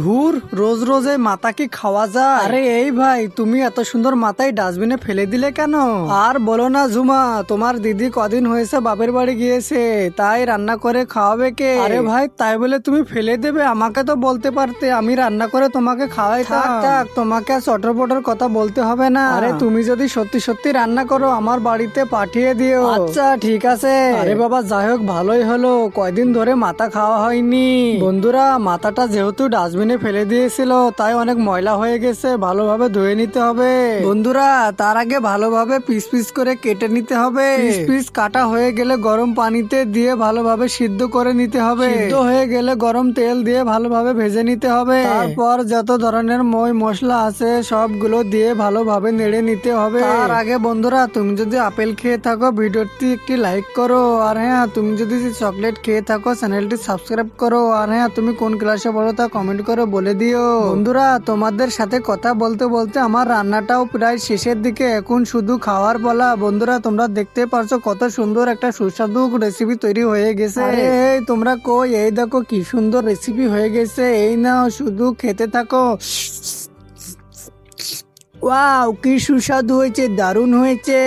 ধুর, রোজ রোজ এই মাথা কি খাওয়া যায়? আরে এই ভাই, তুমি এত সুন্দর মাথায় ডাস্টবিনে ফেলে দিলে কেন? আর বলো না ঝুমা, তোমার দিদি কদিন হয়েছে বাপের বাড়ি গিয়েছে, তাই রান্না করে খাওয়াবে কে? আরে ভাই, তাই বলে তুমি ফেলে দেবে? আমাকে তো বলতে পারতে, আমি রান্না করে তোমাকে খাওয়াই। থাক, তোমাকে আর চটর পটর কথা বলতে হবে না। আরে তুমি যদি সত্যি সত্যি রান্না করো, আমার বাড়িতে পাঠিয়ে দিও। আচ্ছা ঠিক আছে। আরে বাবা, যাই হোক ভালোই হলো, কয়দিন ধরে মাথা খাওয়া হয়নি। বন্ধুরা, মাথাটা যেহেতু ডাস্টবিনে ফেলে দিয়েছিল, তাই অনেক ময়লা হয়ে গেছে, ভালোভাবে ধুয়ে নিতে হবে। বন্ধুরা, তার আগে ভালোভাবে পিস পিস করে কেটে নিতে হবে। পিস পিস কাটা হয়ে গেলে গরম পানিতে দিয়ে ভালোভাবে সিদ্ধ করে নিতে হবে। সিদ্ধ হয়ে গেলে গরম তেল দিয়ে ভালোভাবে ভেজে নিতে হবে। তারপর যত ধরনের মই মশলা আছে সবগুলো দিয়ে ভালোভাবে নেড়ে নিতে হবে। তার আগে বন্ধুরা, তুমি যদি আপেল খেয়ে থাকো ভিডিওটি একটি লাইক করো, আর হ্যাঁ, তুমি যদি চকলেট খেয়ে থাকো চ্যানেলটি সাবস্ক্রাইব করো, আর হ্যাঁ, তুমি কোন ক্লাসে পড়ো তা কমেন্ট করে বলে দিও। বন্ধুরা, তোমাদের সাথে কথা বলতে বলতে আমার রান্নাটাও প্রায় শেষের দিকে, এখন শুধু খাওয়ার পালা। বন্ধুরা, তোমরা দেখতে পারছো কত সুন্দর একটা সুস্বাদু রেসিপি তৈরি হয়ে গেছে। এই তোমরা কই, এই দেখো কি সুন্দর রেসিপি হয়ে গেছে, এই নাও শুধু খেতে থাকো। ওয়াও, কি সুস্বাদু হয়েছে, দারুণ হয়েছে।